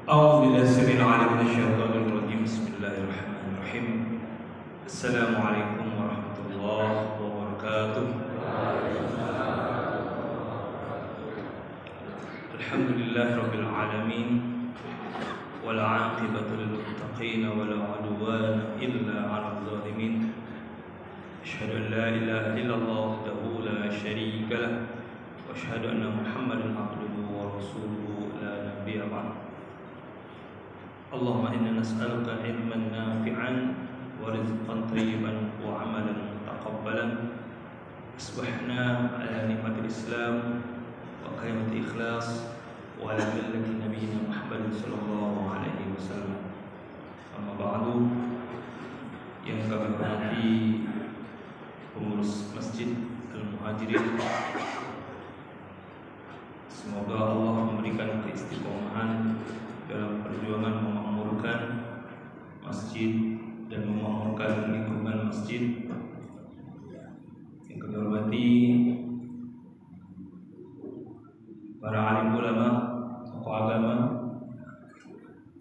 أعوذ بالله السميع العليم من الشيطان الرجيم. بسم الله الرحمن الرحيم. السلام عليكم ورحمة الله وبركاته. الحمد لله رب العالمين والعاقبة للمتقين ولا عدوان إلا على الظالمين. أشهد أن لا إله إلا الله وحده لا شريك له وأشهد أن محمدا عبده ورسوله لا نبي بعده. اللهم إنا نسألك علما نافعا ورزقا طيبا وعملا متقبلا. أصبحنا على نعمة الإسلام وقيمة الإخلاص وعلى ملة نبينا محمد صلى الله عليه وسلم. أما بعد, yang kami hormati pengurus Masjid Al-Muhajirin, semoga Allah memberikan keistiqomahan dalam perjuangan memakmurkan masjid dan memakmurkan lingkungan masjid. Yang kami hormati para alim ulama, tokoh agama,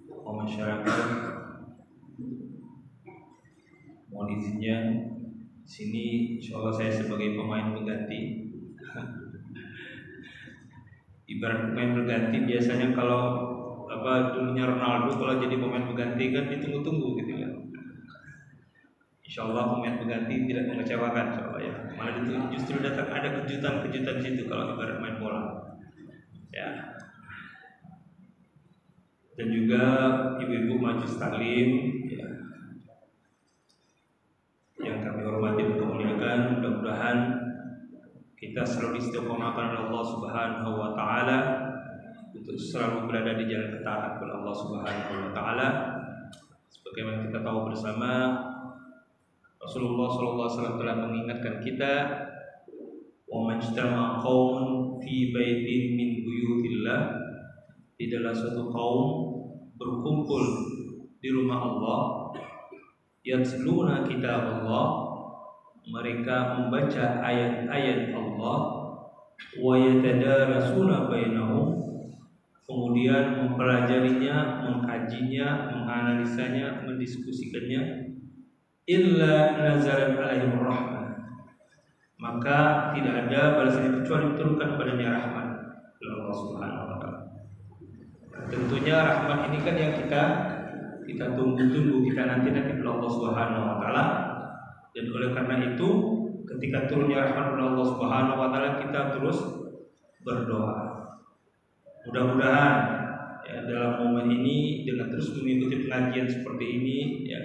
tokoh masyarakat. Mohon izinnya, sini insyaallah saya sebagai pemain pengganti. Ibarat pemain pengganti, biasanya kalau dulunya Ronaldo kalau jadi pemain pengganti kan ditunggu-tunggu gitu ya. Insyaallah pemain pengganti tidak mengecewakan insyaallah ya. Malah itu justru datang ada kejutan-kejutan di situ kalau ibarat main bola. Ya. Dan juga ibu-ibu majlis taklim ya, yang kami hormati dan muliakan, mudah-mudahan kita selalu diistiqomahkan oleh Allah Subhanahu wa taala untuk selalu berada di jalan ketaatan kepada Allah Subhanahu wa taala. Sebagaimana kita tahu bersama, Rasulullah sallallahu alaihi wasallam telah mengingatkan kita, "Wa majtama'a qaumun fi baitin min buyutillah." Tidaklah suatu kaum berkumpul di rumah Allah, yatluna kitab Allah, mereka membaca ayat-ayat Allah, wa yatadarasuna bainahum, kemudian mempelajarinya, mengkajinya, menganalisanya, mendiskusikannya, illa nazalat alaihim rahmah, maka tidak ada balasan kecuali diturunkan padanya rahmat oleh Allah Subhanahu wa taala. Tentunya rahmat ini kan yang kita tunggu-tunggu, kita nanti-nanti oleh Allah Subhanahu wa taala. Dan oleh karena itu, ketika turunnya rahmat oleh Allah Subhanahu wa taala, kita terus berdoa. Mudah-mudahan ya, dalam momen ini dengan terus mengikuti pengajian seperti ini ya,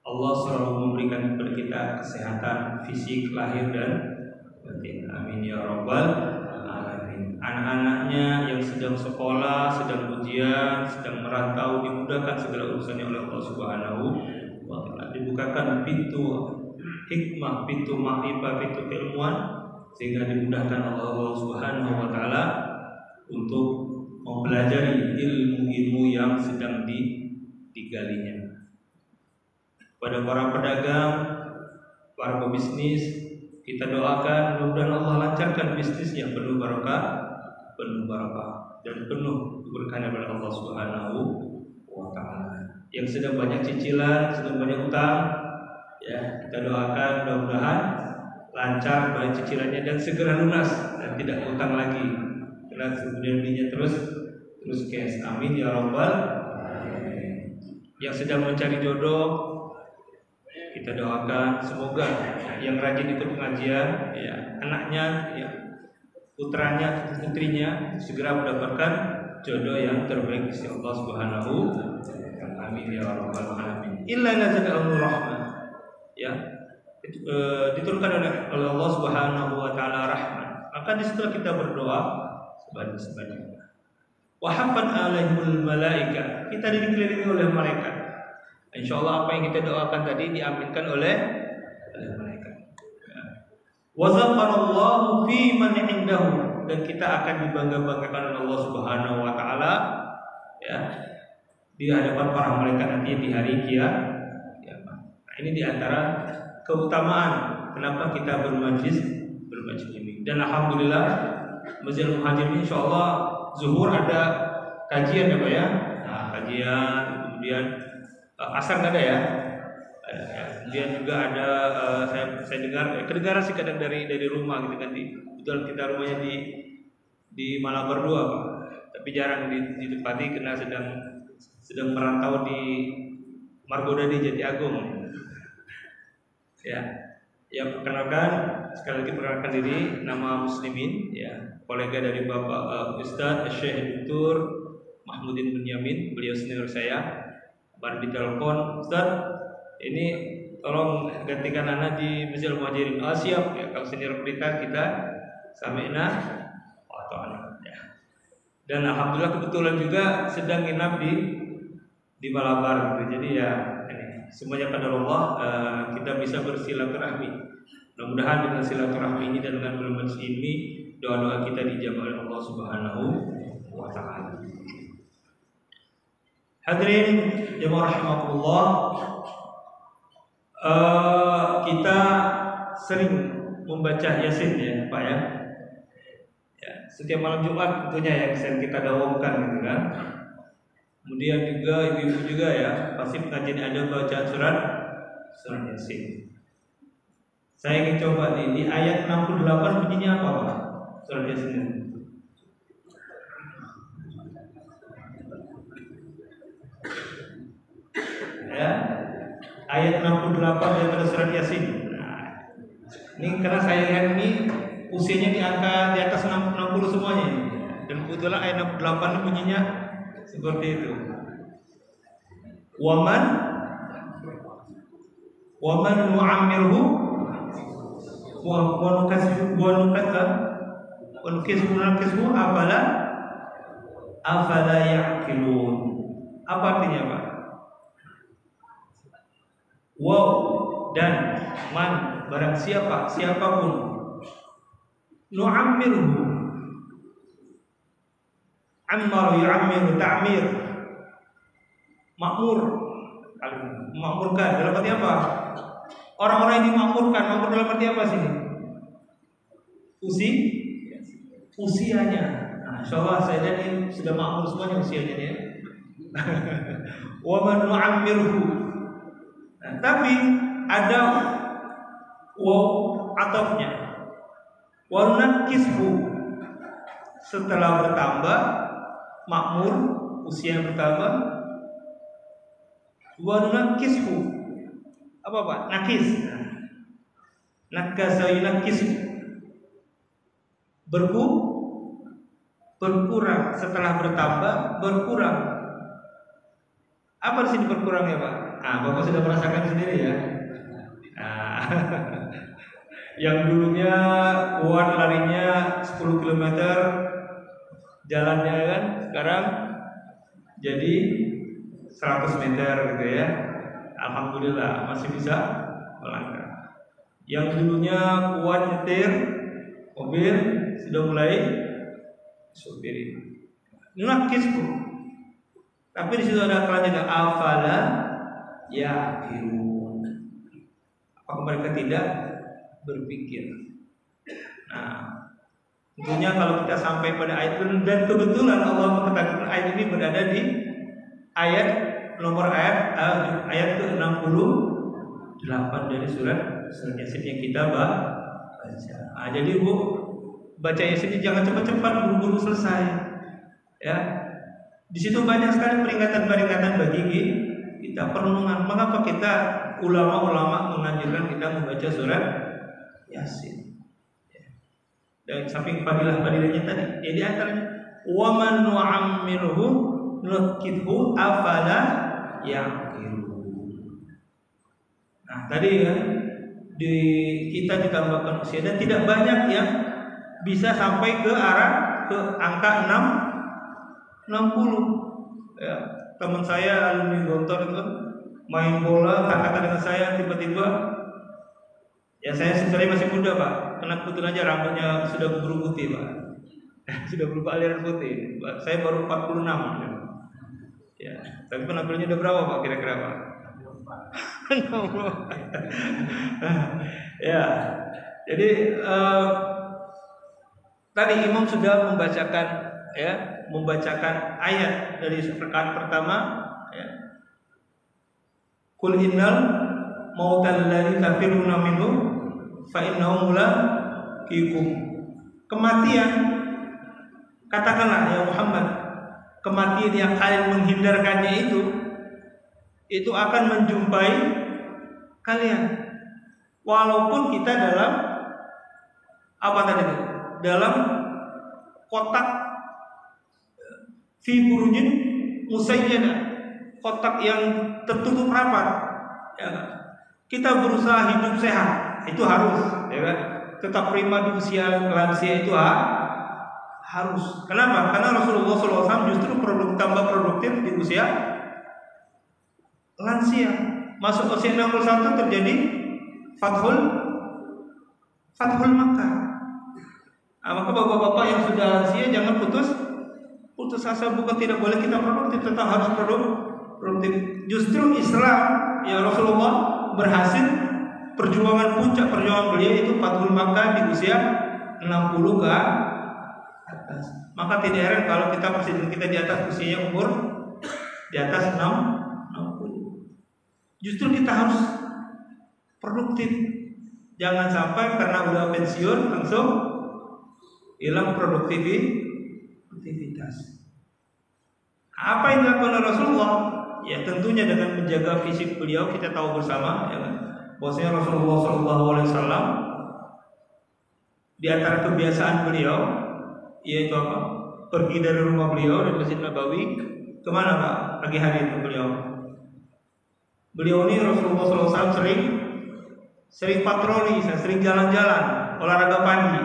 Allah selalu memberikan kepada kita kesehatan fisik lahir dan batin. Amin ya rabbal alamin. Anak-anaknya yang sedang sekolah, sedang ujian, sedang merantau, dimudahkan segala urusannya oleh Allah Subhanahu wa taala. Dibukakan pintu hikmah, pintu ma'rifah, pintu keilmuan, sehingga dimudahkan oleh Allah Subhanahu wa taala untuk mempelajari ilmu-ilmu yang sedang digalinya. Pada para pedagang, para pebisnis, kita doakan mudah-mudahan Allah lancarkan bisnisnya, penuh barakah dan penuh keberkahan dari Allah Subhanahu wa taala. Yang sedang banyak cicilan, sedang banyak utang, ya, kita doakan mudah-mudahan lancar bayar cicilannya dan segera lunas dan tidak utang lagi. Kemudian belinya terus cash. Amin ya rabbal alamin. Yang sedang mencari jodoh, kita doakan semoga yang rajin ikut pengajian ya, anaknya ya, putranya, putrinya segera mendapatkan jodoh yang terbaik di sisi Allah Subhanahu wa taala. Amin ya rabbal alamin. Illa nazalahu rahmah. Ya, diturunkan oleh Allah Subhanahu wa taala rahmat. Maka di situ kita berdoa sebanyak-banyaknya. Wa hafat alaihimul malaika, kita dikelilingi oleh malaikat. Insyaallah apa yang kita doakan tadi diaminkan oleh malaikat. Wa zaqarallahu fi man indahu, dan kita akan dibangga-banggakan oleh Allah Subhanahu wa taala ya, di hadapan para malaikat nanti di hari kiamat. Nah, ini diantara keutamaan kenapa kita bermajlis ini. Dan alhamdulillah Masjid Al-Muhajirin insyaallah zuhur ada kajian ya Pak ya. Nah, kajian, kemudian asar nggak ada ya. Kemudian juga ada saya dengar kedengaran sih kadang dari rumah gitu kan, betul kita rumahnya di Malabar 2 Pak, tapi jarang ditempati karena sedang merantau di Margodadi Jatiagung. Ya perkenalkan, sekali lagi perkenalkan diri, nama Muslimin ya, kolega dari Bapak Ustadz Syekh Dr. Mahmudin Bunyamin, beliau senior saya. Baru ditelepon, Ustadz ini tolong gantikan anak di Masjid Al-Muhajirin. Siap ya, kalau senior kita sami'na wa ata'na ya. Dan alhamdulillah kebetulan juga sedang nginap di Malabar gitu. Jadi ya ini semuanya pada Allah, kita bisa bersilaturahmi. Mudah-mudahan dengan silaturahmi ini dan dengan bulan ini doa-doa kita dijabah oleh Allah Subhanahu wa taala. Hadirin jemaah rahimakumullah, kita sering membaca Yasin ya Pak ya. Setiap malam Jumat tentunya yang sering kita dawamkan gitu kan. Kemudian juga ibu-ibu juga ya, pasti pengajian ada bacaan surat Yasin. Saya ingin coba nih, di ayat 68 bunyinya apa Pak? Surat Yasin. Ya, ayat 68 daripada surat Yasin. Nah, ini karena saya lihat ini usianya di atas 60 semuanya. Dan kebetulan ayat 68 bunyinya seperti itu. Waman nu'ammirhu wa nukasbu afala ya'qilun. Apa artinya Pak? Wow dan man, barang siapapun nu'ammirhu, ammar yu'ammiru ta'mir, makmurkan dalam arti apa? Orang-orang yang dimakmurkan, makmur dalam arti apa sih? Usianya. Nah, insyaallah saya ini sudah makmur semuanya usianya ya. Wa man nu'ammirhu. Nah, tapi ada waw atafnya. Wa nunakishu, setelah bertambah makmur, usia yang bertambah. Wa nunakishu, apa Pak? Nakis. Nakasa yunakishu, berkurang, setelah bertambah berkurang. Apa di sini berkurang ya Pak? Bapak sudah merasakan sendiri ya. Yang dulunya kuat larinya 10 km jalannya kan, sekarang jadi 100 meter gitu ya. Alhamdulillah masih bisa melangkah. Yang dulunya kuat nyetir mobil sudah mulai supir. Nakisku. Tapi di situ ada kelanjutan afala ya'qilun. Apakah mereka tidak berpikir? Nah, tentunya kalau kita sampai pada ayat itu, dan kebetulan Allah mengatakan ayat ini berada di ayat ke-68 dari surat Yasin yang kita baca. Jadi Bu, baca Yasin jangan cepat-cepat, buru-buru selesai. Ya. Di situ banyak sekali peringatan-peringatan bagi kita, perenungan. Mengapa ulama-ulama menganjurkan kita membaca surat Yasin? Dan samping fadilah-fadilahnya tadi, jadi antaranya waman nu'ammirhu nukithu afala ya'qilun. Nah, tadi ya, kita ditambahkan usia dan tidak banyak yang bisa sampai ke angka 60. Ya, teman saya alumni Gontor itu main bola kata dengan saya, tiba-tiba ya saya sebenarnya masih muda Pak, karena kebetulan aja rambutnya sudah berubah putih Pak. Sudah berubah aliran putih. Saya baru 46 ya. Tapi penampilannya udah berapa Pak kira-kira Pak? Ya. Jadi tadi Imam sudah membacakan ya membacakan ayat dari rakaat pertama, ya. Qul innal mautal ladzi tafirruna minhu fa innahu mulaqikum. Kematian, katakanlah ya Muhammad, kematian yang kalian menghindarkannya itu akan menjumpai kalian. Walaupun kita dalam apa tadi? Dalam kotak fi burujin musayyadah, kotak yang tertutup rapat. Ya, kita berusaha hidup sehat, itu harus, ya kan? Tetap prima di usia lansia itu harus. Kenapa? Karena Rasulullah SAW justru tambah produktif di usia lansia. Masuk usia 61 terjadi Fathul Makkah. Maka bapak-bapak yang sudah lansia jangan putus asa. Bukan tidak boleh kita produktif, tetap harus produktif. Justru Islam ya Rasulullah berhasil puncak perjuangan beliau itu Fathul Makkah di usia 60 ke atas. Maka tidak heran kalau presiden kita di atas usianya umur di atas 60. Justru kita harus produktif. Jangan sampai karena udah pensiun langsung hilang produktivitas. Apa yang dilakukan oleh Rasulullah? Ya tentunya dengan menjaga fisik beliau, kita tahu bersama ya kan, bahwasanya Rasulullah SAW di antara kebiasaan beliau yaitu apa? Pergi dari rumah beliau dari Masjid Nabawi kemana Pak? Pagi hari itu beliau ini Rasulullah SAW sering patroli, sering jalan-jalan, olahraga pagi,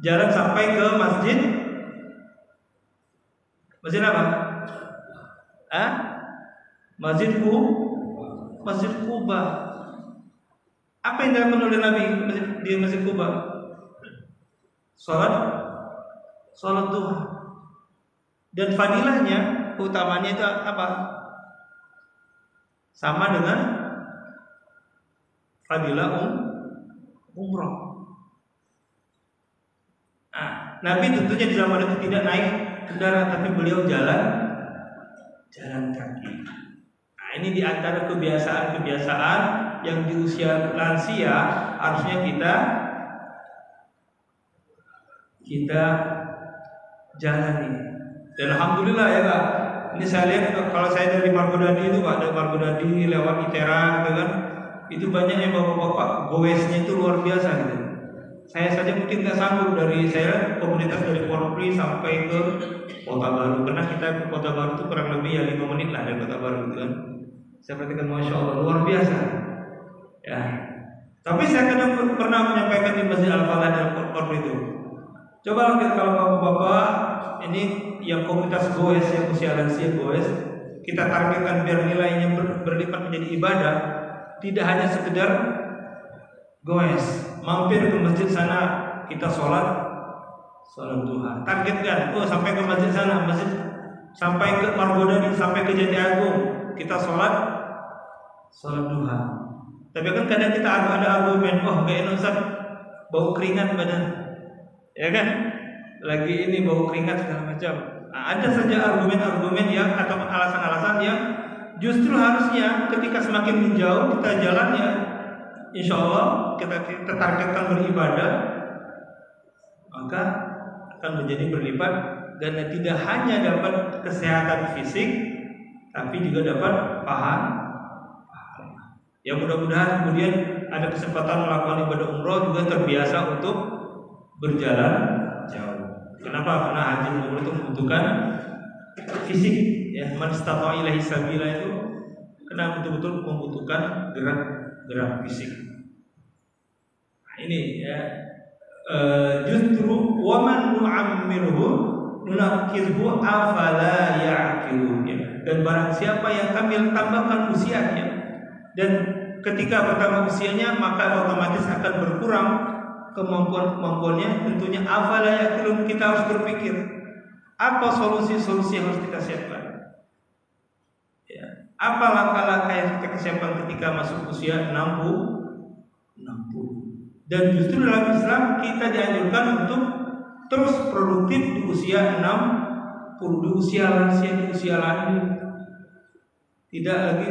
jalan sampai ke masjid apa? Masjid Quba. Apa yang dilakukan oleh Nabi di Masjid Quba? Salat duha. Dan fadilahnya, keutamanya itu apa? Sama dengan fadilah umroh. Nabi tentunya di zaman itu tidak naik kendaraan, tapi beliau jalan kaki. Ini di antara kebiasaan yang di usia lansia harusnya kita jalani. Dan alhamdulillah ya Pak. Ini saya lihat kalau saya dari Margodadi itu Pak, dari Margodadi lewat ITERA gitu kan, itu banyak yang bapak-bapak goesnya itu luar biasa gitu. Saya saja mungkin nggak sanggup dari saya komunitas dari Porpri sampai ke Kota Baru, karena kita ke Kota Baru itu kurang lebih ya 5 menit lah dari Kota Baru gitu kan. Saya perhatikan Masya Allah luar biasa ya. Tapi saya kadang pernah menyampaikan di Masjid Al-Falah dan Porpri itu, coba kalau bapak-bapak ini yang komunitas goes, yang usia lansia goes, kita targetkan biar nilainya berlipat menjadi ibadah, tidak hanya sekedar goes, mampir ke masjid sana kita sholat duha, targetkan sampai ke masjid sana, sampai ke Margodadi, sampai ke Jati Agung kita sholat duha. Tapi kan kadang kita ada argumen, gak enak Ustaz, bau keringat badan, ya kan? Lagi ini bau keringat segala macam. Ada saja argumen-argumen yang atau alasan-alasan yang justru harusnya ketika semakin menjauh kita jalan ya, insya Allah kita targetkan beribadah, maka akan menjadi berlipat, dan tidak hanya dapat kesehatan fisik, tapi juga dapat pahala. Ya mudah-mudahan kemudian ada kesempatan melakukan ibadah umroh juga terbiasa untuk berjalan jauh. Kenapa? Karena haji dan umroh itu membutuhkan fisik. Ya, man istata'a ilaihi sabila itu karena betul-betul membutuhkan gerak fisik. Nah, ini ya justru waman nu'ammirhu nunakkirhu afala ya'qilun ya. Dan barang siapa yang kami tambahkan usianya, dan ketika bertambah usianya maka otomatis akan berkurang kemampuannya, tentunya afala ya'qilun, kita harus berpikir apa solusi-solusi yang harus kita siapkan. Ya, apa langkah-langkah yang kita siapkan ketika masuk usia 60. Dan justru dalam Islam kita dianjurkan untuk terus produktif di usia 60 di usia lansia, di usia lanjut, tidak lagi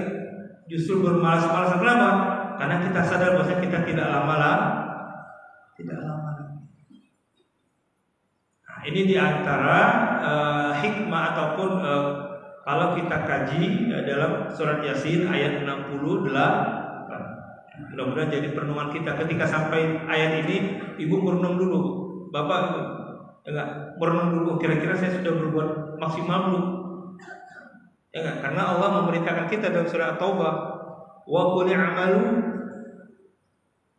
justru bermalas-malasan. Kenapa? Karena kita sadar bahwa kita tidak lama lagi. Nah, ini diantara hikmah ataupun kalau kita kaji dalam surat Yasin ayat 68. Mudah-mudahan jadi perenungan kita ketika sampai ayat ini. Ibu merenung dulu, bapak enggak merenung dulu, kira-kira saya sudah berbuat maksimal belum? Ya enggak? Karena Allah memerintahkan kita dalam surah Taubah, wa qul i'malu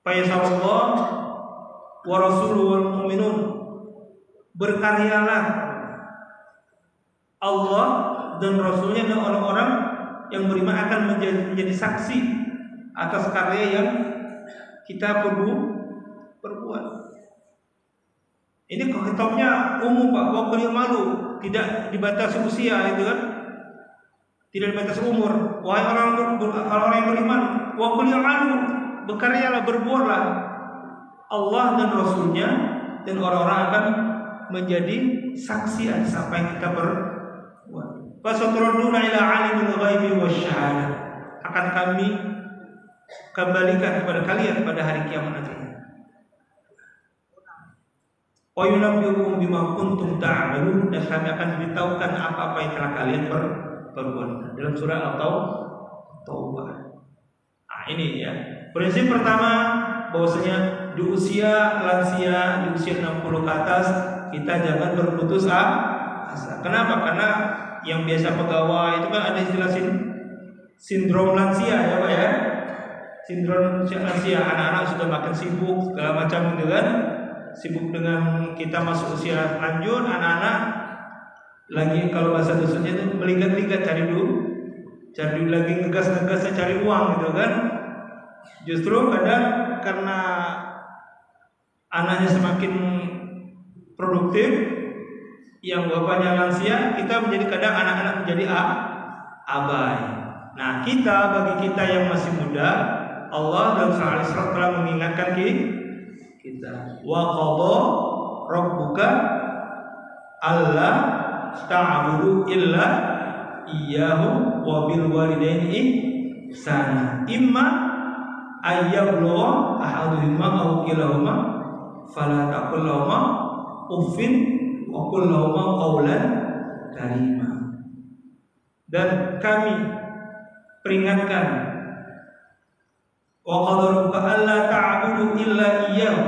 fa yasarallah wa rasuluhu wal mu'minun. Berkaryalah, Allah dan Rasulnya dan orang-orang yang beriman akan menjadi saksi atas karya yang kita perbuat. Ini kitabnya umum Pak, waktu malu, tidak dibatasi usia itu kan, tidak dibatasi umur. Wahai orang yang beriman, waktu malu, berkaryalah, berbuatlah. Allah dan Rasulnya dan orang-orang akan menjadi saksi atas apa yang kita berbuat. Fasatraduna ila alimil ghaibi wasyahadah. Akan kami kembalikan kepada kalian pada hari kiamat nanti. Wa yunabbiukum bima kuntum ta'malun, dan kami akan beritahukan apa-apa yang telah kalian perbuat. Dalam surah At-Taubah. Nah, ini ya. Prinsip pertama bahwasanya di usia lansia, di usia 60 ke atas, kita jangan berputus asa. Kenapa? Karena yang biasa pegawai itu kan ada istilah sindrom lansia ya Pak ya. Sindrom lansia, anak-anak sudah makin sibuk segala macam gitu kan. Sibuk dengan kita masuk usia lanjut, anak-anak lagi kalau bahasa dusunnya itu meligat-ligat cari duit lagi, ngegas-ngegasnya cari uang gitu kan. Justru kadang karena anaknya semakin produktif, yang bapaknya lansia, kita menjadi kadang anak-anak menjadi abai. Nah, bagi kita yang masih muda, Allah dalam surah Al-Isra telah mengingatkan kita. Wa qadha rabbuka alla ta'budu illa iyyahu wa bil walidaini ihsana. Imma ayyablugha ahaduhuma aw kilahuma fala taqul lahumā uffin wa qul lahumā qawlan karīmā. Dan kami peringatkan, wa qadha rabbuka alla ta'budu illa iyyahu.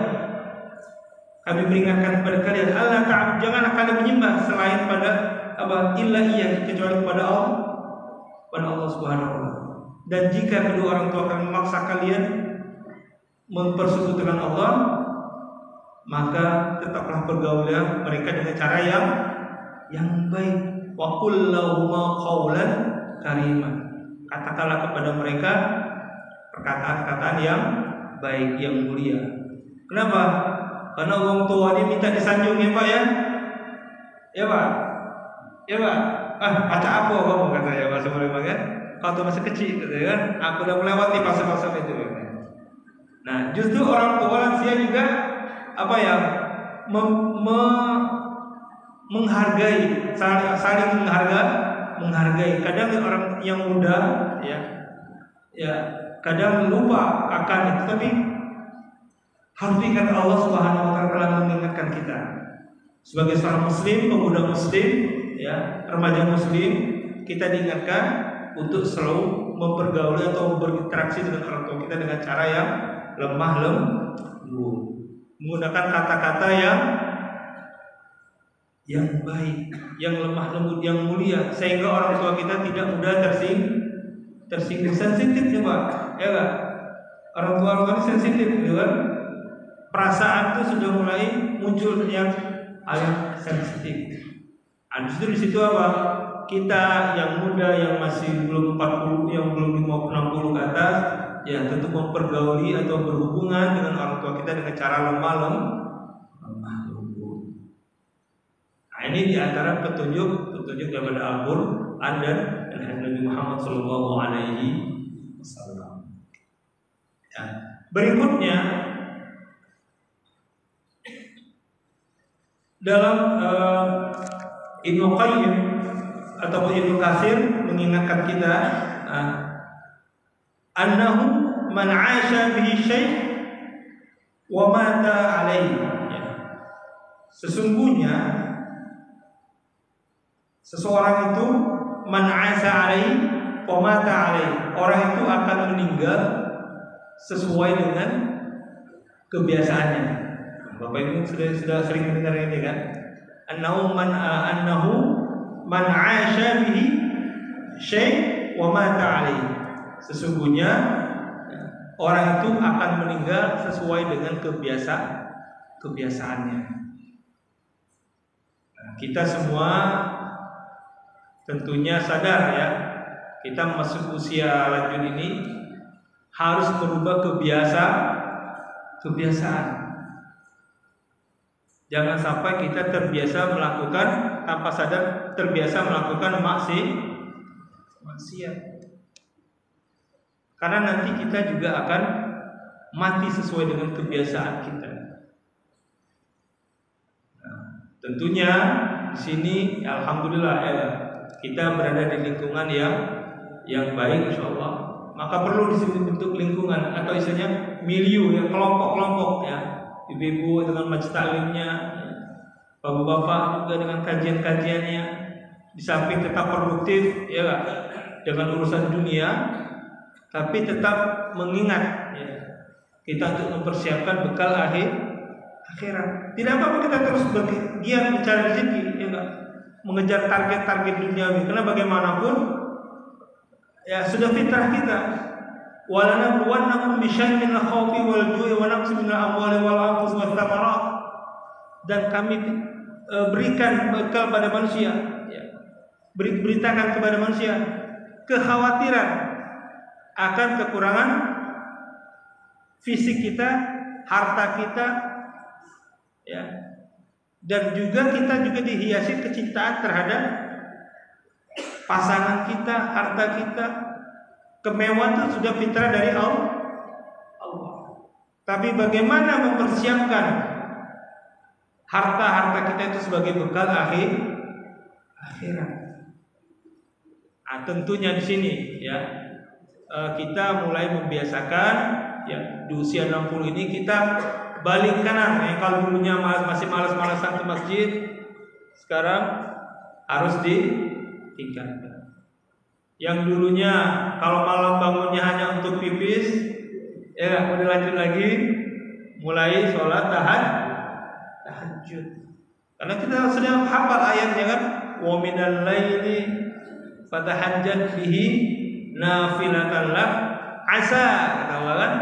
Kami peringatkan kepada kalian, alla ta'budu, janganlah kalian menyembah selain pada apa? Illa iyyahu, kecuali kepada Allah Subhanahu wa taala. Dan jika kedua orang tua kalian memaksa kalian mempersekutukan Allah, maka tetaplah pergaulan mereka dengan cara yang baik. Wa qul lahumā qawlan karīmā. Katakanlah kepada mereka perkataan-perkataan yang baik, yang mulia. Kenapa? Karena orang tua ini minta disanjung ya Pak ya. Ya Pak. Ya Pak. Baca apa kamu kata ya Pak sebelumnya kan? Kalau masih kecil gitu kan. Aku udah melewati masa-masa itu. Nah, justru orang tua lansia juga apa ya? Menghargai, saling menghargai. Kadang orang yang muda ya kadang lupa akan itu, tapi harus diingat Allah Subhanahu wa taala telah mengingatkan kita sebagai seorang muslim, pemuda muslim, ya, remaja muslim, kita diingatkan untuk selalu mempergauli atau berinteraksi dengan orang tua kita dengan cara yang lemah lembut, menggunakan kata-kata yang baik, yang lemah lembut, yang mulia, sehingga orang tua kita tidak mudah tersinggung. Sensitif ya Pak, ya kan? Orang tua ini sensitif, gitu kan? Perasaan itu sudah mulai muncul yang sensitif. Justru di situ apa? Kita yang muda, yang masih belum 40, yang belum 60 ke atas, ya tentu mempergauli atau berhubungan dengan orang tua kita dengan cara lemah lembut. Nah, ini diantara petunjuk daripada Al-Quran dan Nabi Muhammad Sallallahu Alaihi Wasallam. Ya. Berikutnya dalam Ibnu Qayyim atau Ibnu Katsir mengingatkan kita annahu man 'asha bihi syai' wa mata 'alaihi. Sesungguhnya seseorang itu man 'asha 'alaihi wa mata 'alaihi. Orang itu akan meninggal sesuai dengan kebiasaannya. Bapak Ibu sudah sering mendengar ini kan? Annahu man 'asha bihi syai' wa mata 'alaihi. Sesungguhnya orang itu akan meninggal sesuai dengan kebiasaannya. Nah, kita semua tentunya sadar ya, kita masuk usia lanjut ini harus merubah kebiasaan. Jangan sampai kita terbiasa melakukan tanpa sadar, terbiasa melakukan maksiat. Karena nanti kita juga akan mati sesuai dengan kebiasaan kita. Nah, tentunya di sini alhamdulillah ya, kita berada di lingkungan yang baik insyaallah. Maka perlu dibentuk lingkungan atau istilahnya milieu ya, kelompok-kelompok ya. Ibu-ibu dengan majelis taklimnya, bapak-bapak juga dengan kajian-kajiannya. Di samping tetap produktif ya dengan urusan dunia, tapi tetap mengingat ya, kita untuk mempersiapkan bekal akhirat. Tidak apa-apa kita terus bergiat mencari rezeki ya enggak? Mengejar target-target duniawi, karena bagaimanapun ya sudah fitrah kita. Walanabluwannakum bisyai'in minal khawfi wal ju'i wa naqsin minal amwali wal anfusi wath thamarat. Dan kami berikan bekal pada manusia ya. Beritakan kepada manusia kekhawatiran akan kekurangan fisik kita, harta kita ya. Dan juga kita juga dihiasi kecintaan terhadap pasangan kita, harta kita. Kemewahan itu sudah fitrah dari Allah. Tapi bagaimana mempersiapkan harta-harta kita itu sebagai bekal akhirat? Nah, tentunya di sini ya kita mulai membiasakan ya di usia 60 ini kita balik kanan ya. Kalau dulunya masih malas-malasan ke masjid, sekarang harus ditingkatkan. Yang dulunya kalau malam bangunnya hanya untuk pipis, ya udah lanjut lagi, mulai sholat tahajud. Karena kita sudah hafal ayatnya kan, wa minal laili fatahajjat bihi nafilatan lak asa, kata Allah kan?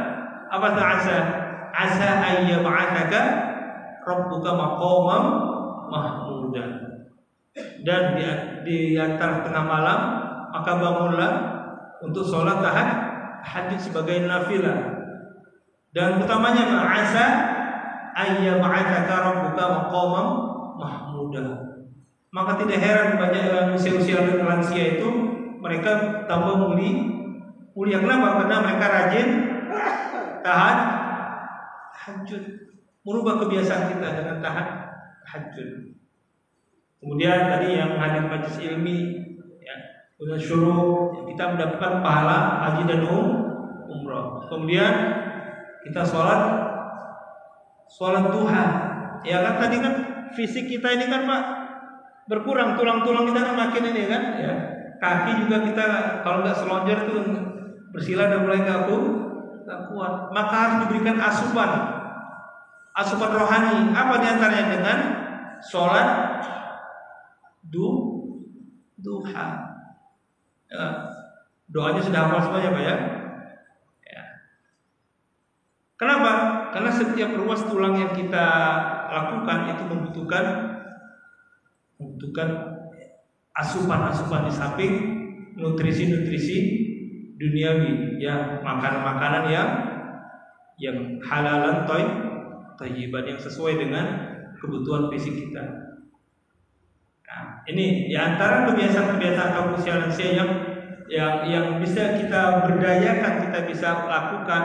Apa itu asa? Asa ayyab'atsaka rabbuka maqaman mahmudan. Dan di antara tengah malam maka bangunlah untuk sholat tahajud sebagai nafilah. Dan utamanya asa ayyab'atsaka rabbuka maqaman mahmudan. Maka tidak heran banyak usia-usia lansia itu mereka tambah mulia. Kenapa? Karena mereka rajin tahajud, merubah kebiasaan kita dengan tahajud. Kemudian tadi yang hadir majelis ilmi ya, dengan syuruh kita mendapatkan pahala haji dan umrah. Kemudian kita sholat duha. Ya kan tadi kan fisik kita ini kan Pak berkurang, tulang-tulang kita kan makin ini kan ya. Kaki juga kita kalau nggak selonjor tuh bersila udah mulai nggak kuat. Maka harus diberikan asupan rohani. Apa diantaranya? Dengan sholat duha. Ya. Doanya sudah hafal semuanya Pak ya. Kenapa? Karena setiap ruas tulang yang kita lakukan itu membutuhkan asupan di samping nutrisi duniawi ya, makanan-makanan yang halalan thayyiban yang sesuai dengan kebutuhan fisik kita. Nah, ini di antara kebiasaan-kebiasaan kaum usia lansia yang bisa kita berdayakan, kita bisa lakukan,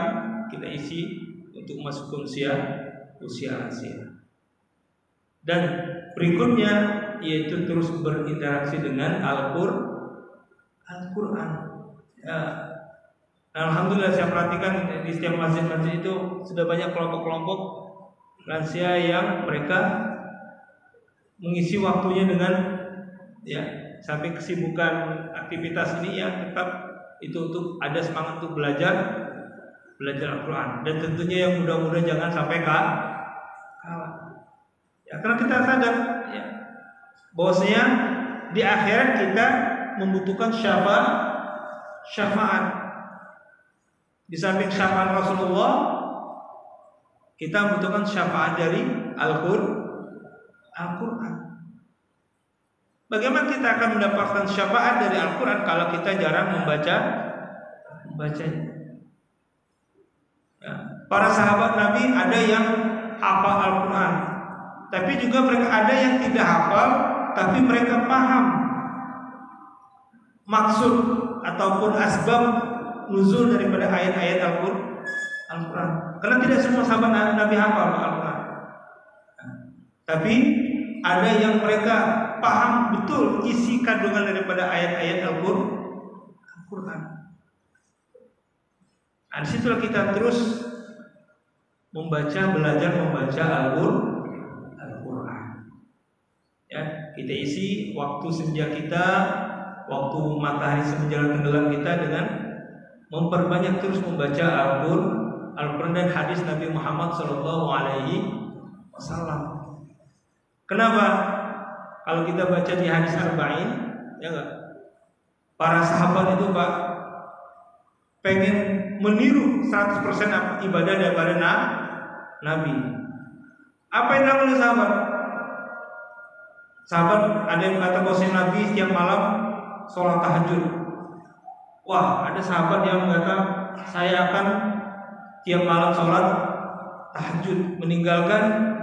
kita isi untuk masuk ke usia lansia. Dan berikutnya yaitu terus berinteraksi dengan Al-Quran. Ya. Alhamdulillah saya perhatikan di setiap masjid-masjid itu sudah banyak kelompok-kelompok lansia yang mereka mengisi waktunya dengan sampai kesibukan aktivitas ini ya tetap itu untuk ada semangat untuk belajar Al-Quran, dan tentunya yang muda-muda jangan sampai kalah. Ya, karena kita sadar ya, bahwasanya di akhirat kita membutuhkan syafaat. Di samping syafaat Rasulullah, kita membutuhkan syafaat dari Al-Quran. Bagaimana kita akan mendapatkan syafaat dari Al-Quran kalau kita jarang membacanya? Ya. Para sahabat Nabi ada yang hafal Al-Quran, tapi juga mereka ada yang tidak hafal, tapi mereka paham maksud ataupun asbab nuzul daripada ayat-ayat Al-Quran. Karena tidak semua sahabat Nabi hafal Al-Quran, tapi ada yang mereka paham betul isi kandungan daripada ayat-ayat Al-Quran. Nah, disitulah kita terus belajar membaca Al-Quran. Ya, kita isi waktu senja kita, waktu matahari menjelang tenggelam kita dengan memperbanyak terus membaca Al-Quran dan hadis Nabi Muhammad SAW. Kenapa? Kalau kita baca di hadis Arba'in, ya enggak? Para sahabat itu Pak pengen meniru 100% ibadah daripada Nabi. Apa yang dilakukan oleh sahabat? Sahabat ada yang mengatakan bahwa Nabi setiap malam sholat tahajud. Wah, ada sahabat yang mengatakan saya akan tiap malam sholat tahajud, meninggalkan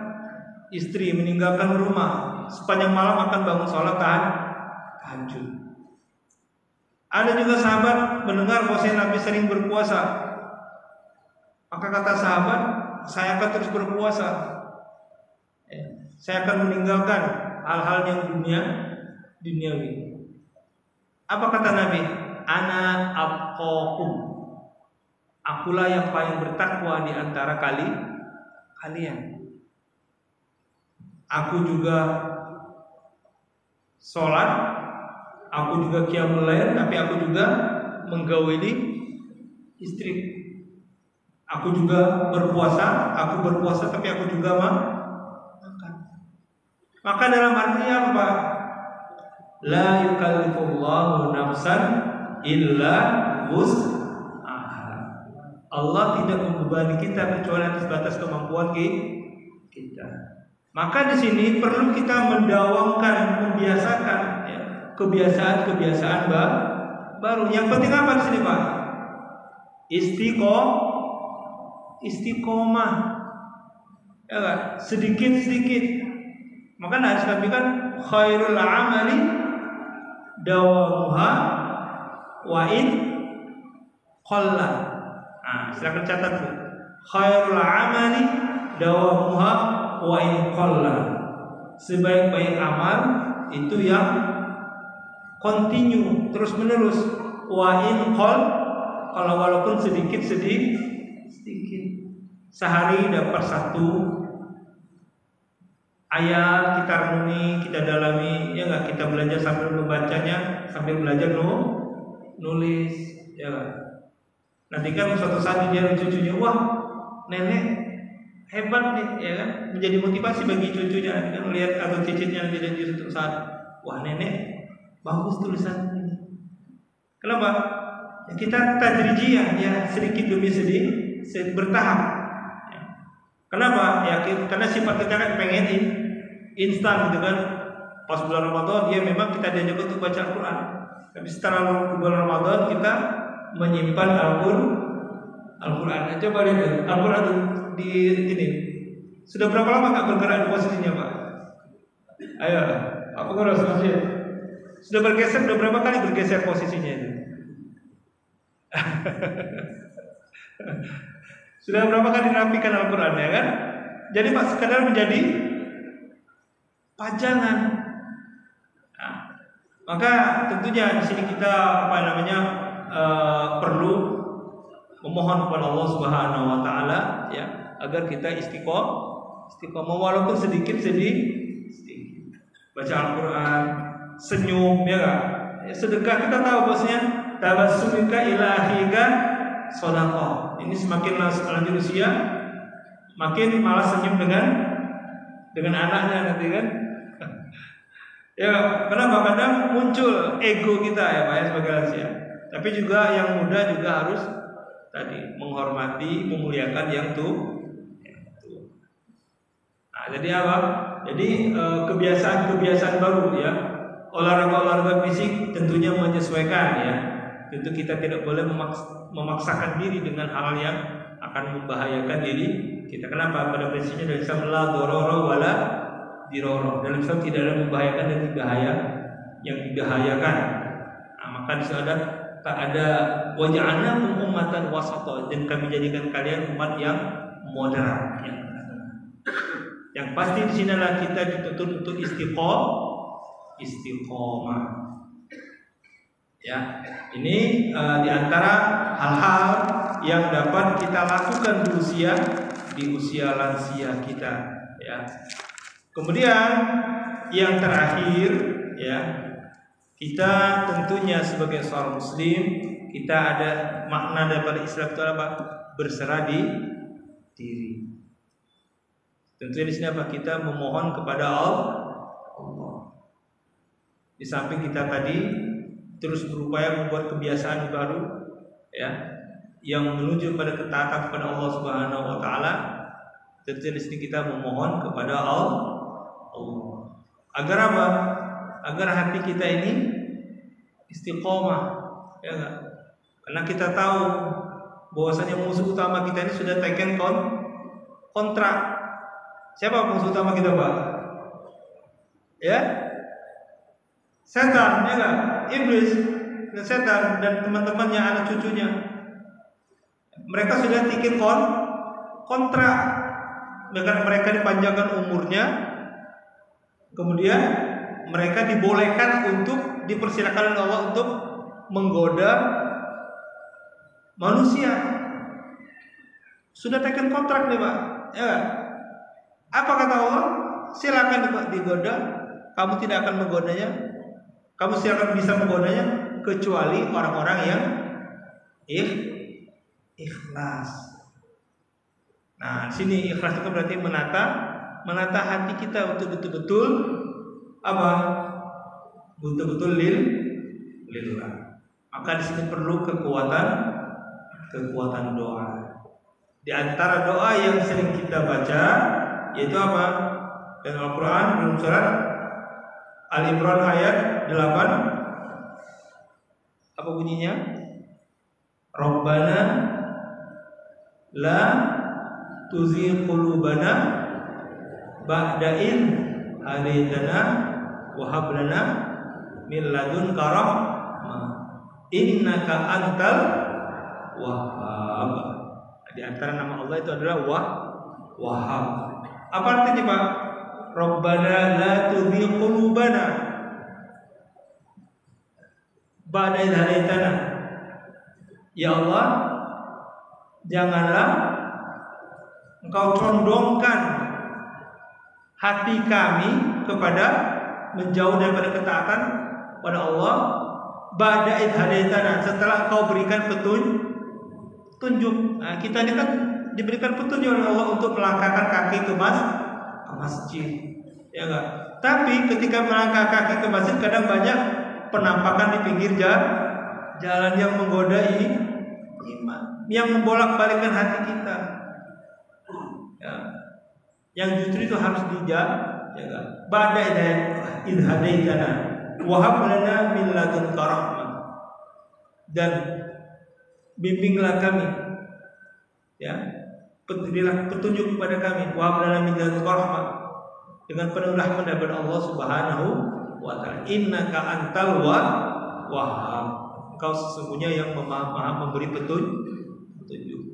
istri, meninggalkan rumah, sepanjang malam akan bangun sholat tahajud. Ada juga sahabat mendengar bahwa Nabi sering berpuasa, maka kata sahabat, saya akan terus berpuasa. Saya akan meninggalkan hal-hal yang duniawi. Apa kata Nabi? Ana atqakum. Akulah yang paling bertakwa di antara kalian. Aku juga sholat, aku juga qiyamul lail, tapi aku juga menggauli istri. Aku juga berpuasa, tapi aku juga makan. Maka dalam artinya apa? La yukallifullahu nafsan illa wus'aha. Allah tidak membebani kita kecuali atas batas kemampuan kita. Maka di sini perlu kita membiasakan kebiasaan-kebiasaan baru. Yang penting apa di sini, Pak? Istiqomah. Ya kan? Sedikit-sedikit. Maka hadis Nabi kan khairul amali dawamuha wa in qalla. Nah, silakan catat tuh. Khairul amali dawamuha wa in qalla. Sebaik-baik amal itu yang continue, terus menerus. Wa in kalau walaupun sedikit. Sehari dapat 1 ayat, kita renungi, kita dalami, ya enggak, kita belajar sambil membacanya, sambil belajar nulis, ya enggak. Nanti kan suatu saat dia cucunya, wah, nenek hebat nih, ya kan, menjadi motivasi bagi cucunya. Nanti kan lihat atau cicitnya nanti di suatu saat, wah, nenek bagus tulisan ini. Kenapa? Ya, kita tadrijiyah, ya, sedikit demi sedikit, bertahap. Kenapa? Ya, karena sifat kita kan pengen instan gitu kan. Pas bulan Ramadan dia memang kita diajak untuk baca Al-Quran. Tapi setelah bulan Ramadan kita menyimpan Al-Quran. Coba lihat Al-Quran di ini. Sudah berapa lama enggak bergerak di posisinya, Pak? Ayo, apa harus masih? Sudah berapa kali bergeser posisinya itu? Sudah berapa kali dirapikan Al-Quran, ya kan? Jadi Pak, sekadar menjadi pajangan. Maka tentunya di sini kita perlu memohon kepada Allah Subhanahu wa taala ya agar kita istiqomah walaupun sedikit baca Al-Qur'an, senyum ya enggak? Ya, sedekah kita tahu bosnya tabassumika ilahika shadaqah. Ini semakin lanjut usia makin malas senyum dengan anaknya nanti kan. Ya, kenapa? Kadang muncul ego kita ya Pak ya sebagai lansia. Tapi juga yang muda juga harus tadi menghormati, memuliakan yang tua. Nah, jadi apa? Jadi kebiasaan baru ya. Olahraga fisik tentunya menyesuaikan ya. Tentu kita tidak boleh memaksakan diri dengan hal yang akan membahayakan diri kita. Kenapa? Pada prinsipnya dari Islam la dororo wala diroro. Dalam Islam tidak ada membahayakan dan yang dibahayakan. Nah, maka di sana ada waja'alna ummatan wasata, dan kami jadikan kalian umat yang moderat. Yang pasti di sinilah kita dituntut untuk istiqomah. Ya, ini di antara hal-hal yang dapat kita lakukan di usia lansia kita. Ya. Kemudian yang terakhir ya, kita tentunya sebagai seorang muslim kita ada makna daripada Islam itu apa? Berserah diri. Tentunya di sini apa? Kita memohon kepada Allah. Di samping kita tadi terus berupaya membuat kebiasaan baru ya yang menuju pada ketaatan kepada Allah Subhanahu wa taala. Tentunya di sini kita memohon kepada Allah. Agar apa? Agar hati kita ini istiqomah, ya enggak? Karena kita tahu bahwasanya musuh utama kita ini sudah taken kontrak. Siapa musuh utama kita, Pak? Ya? Setan, ya enggak? Iblis dan setan dan teman-temannya, anak cucunya. Mereka sudah taken kontrak. Mereka dipanjangkan umurnya. Kemudian mereka dibolehkan untuk dipersilakan oleh Allah untuk menggoda manusia. Sudah taken kontrak nih Pak. Ya. Apa kata Allah? Silakan digoda. Kamu tidak akan menggodanya. Kamu silakan bisa menggodanya kecuali orang-orang yang ikhlas. Nah, sini ikhlas itu berarti menata hati kita untuk betul-betul apa? Betul-betul lillah. Maka di sini perlu kekuatan doa. Di antara doa yang sering kita baca yaitu apa? Dalam Al-Qur'an dalam surat Al-Imran ayat 8. Apa bunyinya? Rabbana la tuzigh qulubana ba'da id hadaitana wa hab lana min ladunka rahmah innaka antal wahhab. Di antara nama Allah itu adalah Wahhab. Apa artinya Pak? Rabbana la tuzigh qulubana ba'da id hadaitana. Ya Allah, janganlah Engkau condongkan hati kami kepada menjauh daripada ketaatan pada Allah ba'da id hadaitana, setelah Engkau berikan petunjuk. Nah, kita ini kan diberikan petunjuk oleh Allah untuk melangkahkan kaki ke masjid, ya enggak? Tapi ketika melangkah kaki ke masjid kadang banyak penampakan di pinggir jalan yang menggoda iman, yang membolak-balikkan hati kita. Ya. Yang justru itu harus dijaga. Ba'da id hadaitana wa hab lana min ladunka rahmah, dan bimbinglah kami, ya, berilah petunjuk kepada kami, wa hab lana min ladunka rahmah, dengan penuh rahmat dari Allah Subhanahu wa taala. Innaka antal wahhab, Engkau sesungguhnya yang maha memberi petunjuk.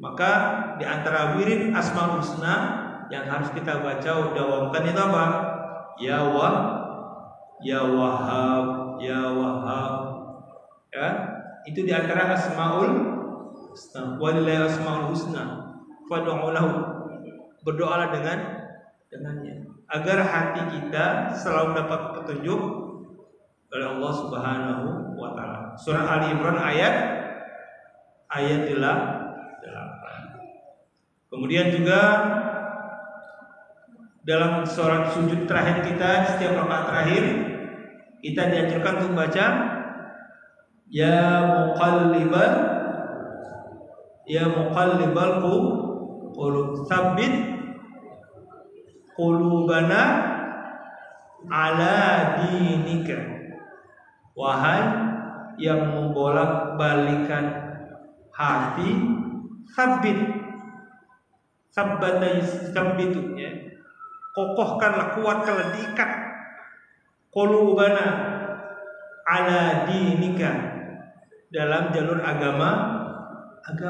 Maka di antara wirid Asmaul Husna yang harus kita baca dawamkan itu apa? Ya Wahhab, ya Wahhab. Ya, itu di antara asmaul husna. Walillahi asmaul husna fad'u lahu. Berdoalah dengannya agar hati kita selalu dapat petunjuk oleh Allah Subhanahu wa taala. Surah Ali Imran ayat 8. Kemudian juga dalam sholat sujud terakhir kita, setiap rakaat terakhir kita dianjurkan untuk baca ya muqallibal qulub tsabbit qulubana ala dinika. Wahai yang membolak-balikan hati, sabbitu ya. Kokohkanlah, kuatkanlah, diikat qulubana ala dinika, dalam jalur agamamu.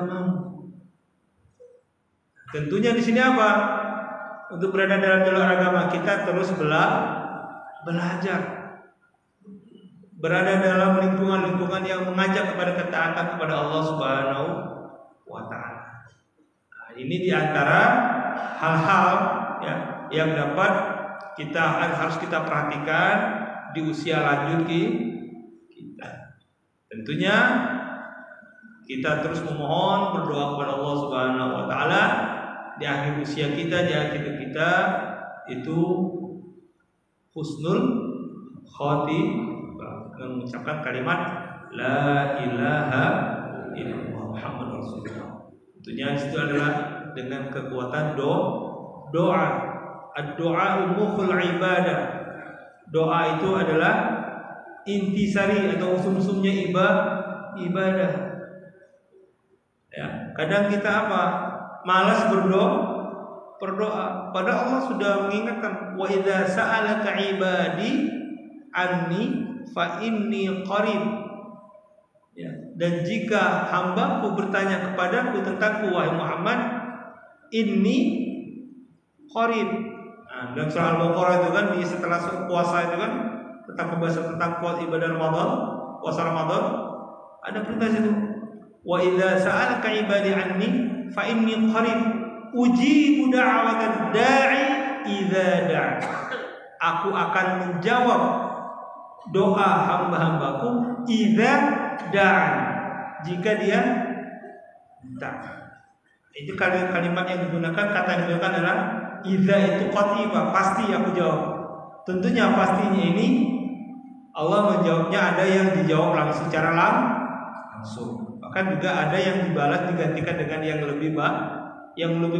Tentunya di sini apa? Untuk berada dalam jalur agama kita terus belajar. Berada dalam lingkungan yang mengajak kepada ketaatan kepada Allah Subhanahu wa taala. Nah, ini di antara hal-hal ya yang dapat harus kita perhatikan di usia lanjut kita. Tentunya kita terus memohon, berdoa kepada Allah Subhanahu wa taala di akhir usia kita, di akhir hidup kita itu husnul khotimah, mengucapkan kalimat la ilaha illallah Muhammadur Rasulullah. Tentunya itu adalah dengan kekuatan doa. Ad-doa mukhul ibadah. Doa itu adalah intisari atau sumsumnya ibadah. Ya, kadang kita malas berdoa. Padahal Allah sudah mengingatkan, wa idza sa'alaka ibadi anni fa inni qarib. Ya, dan jika hambaku bertanya kepadaku tentangku wahai Muhammad, inni qarib. Nah, dalam surah Al-Baqarah itu kan setelah puasa itu kan tentang pembahasan tentang ibadah Ramadan, puasa Ramadan, ada perintah situ. Wa idza sa'alaka ibadi anni fa inni qarib ujibu da'watad da'i idza da'a. Aku akan menjawab doa hamba-hambaku idza da'a, jika dia minta. Itu kalimat yang digunakan, kata yang digunakan adalah idza itu qat'ibah, pasti aku jawab. Tentunya pastinya ini Allah menjawabnya ada yang dijawab langsung secara langsung. Bahkan juga ada yang dibalas digantikan dengan yang lebih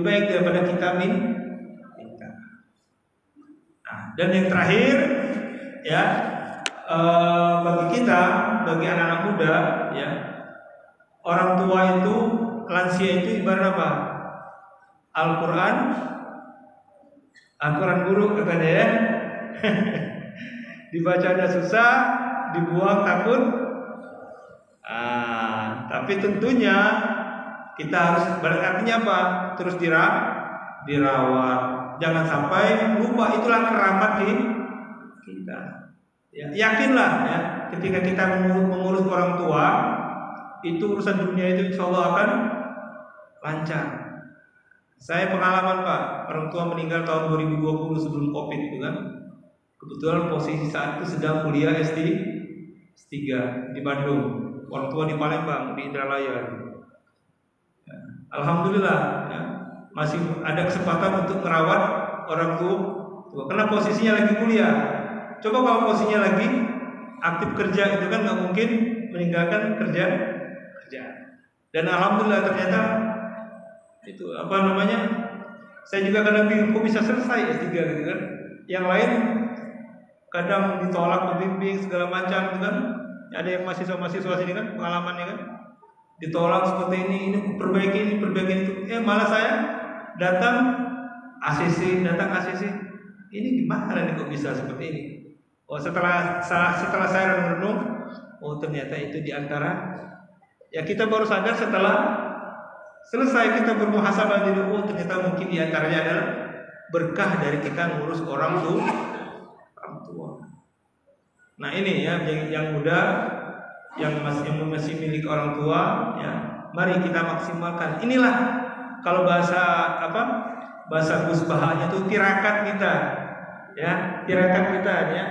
baik daripada kita minta. Nah, dan yang terakhir ya bagi kita, bagi anak-anak muda ya, orang tua itu, lansia itu ibarat apa? Al-Quran guru katanya ya. Dibacanya susah, dibuang takut. Tapi tentunya kita harus, artinya apa? Terus dirawat. Jangan sampai lupa, itulah keramat kita. Ya, yakinlah ya, ketika kita mengurus orang tua, itu urusan dunia itu insya Allah akan lancar. Saya pengalaman Pak, orang tua meninggal tahun 2020 sebelum Covid itu kan. Kebetulan posisi saat itu sedang kuliah S3 di Bandung. Orang tua di Palembang, di Indralaya. Ya, alhamdulillah ya, masih ada kesempatan untuk merawat orang tua karena posisinya lagi kuliah. Coba kalau posisinya lagi aktif kerja itu kan nggak mungkin meninggalkan kerja. Dan alhamdulillah ternyata itu saya juga kadang bingung kok bisa selesai S3 gitu kan. Yang lain kadang ditolak pembimbing segala macam gitu kan. Ada yang mahasiswa sini kan pengalamannya kan ditolak seperti ini perbaiki itu. Malah saya datang ACC. Ini gimana nih kok bisa seperti ini? Oh, setelah saya renung, oh ternyata itu diantara ya, kita baru sadar setelah selesai kita bermuhasabah diri, oh ternyata mungkin diantaranya adalah berkah dari kita ngurus orang tua. Nah ini ya yang muda, yang masih milik orang tua, ya, mari kita maksimalkan. Inilah kalau bahasa Gus Bahanya itu tirakat kita, ya, tirakat kita, ya.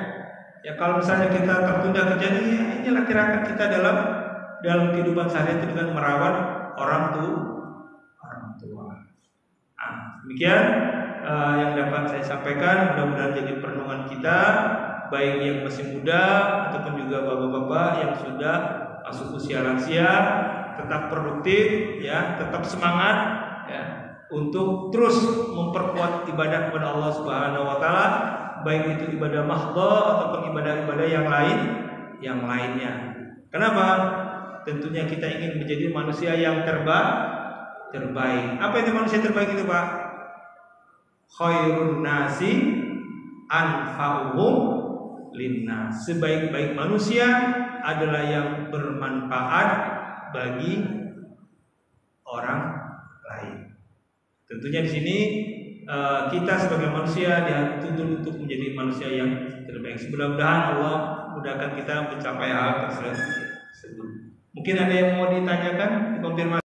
Ya kalau misalnya kita tertunda terjadi, ya, inilah tirakat kita dalam kehidupan sehari itu dengan merawat orang tua. Demikian yang dapat saya sampaikan. Mudah-mudahan jadi perenungan kita, baik yang masih muda ataupun juga bapak-bapak yang sudah masuk usia lansia, tetap produktif, ya, tetap semangat, ya, untuk terus memperkuat ibadah kepada Allah Subhanahu wa taala, baik itu ibadah mahdhah ataupun ibadah-ibadah yang lainnya. Kenapa? Tentunya kita ingin menjadi manusia yang terbaik. Apa itu manusia terbaik itu, Pak? Khairun nasi anfa'uhum linnas. Sebaik-baik manusia adalah yang bermanfaat bagi orang lain. Tentunya di sini kita sebagai manusia dituntut untuk menjadi manusia yang terbaik. Mudah-mudahan Allah mudahkan kita mencapai hal tersebut. Mungkin ada yang mau ditanyakan, dikonfirmasi.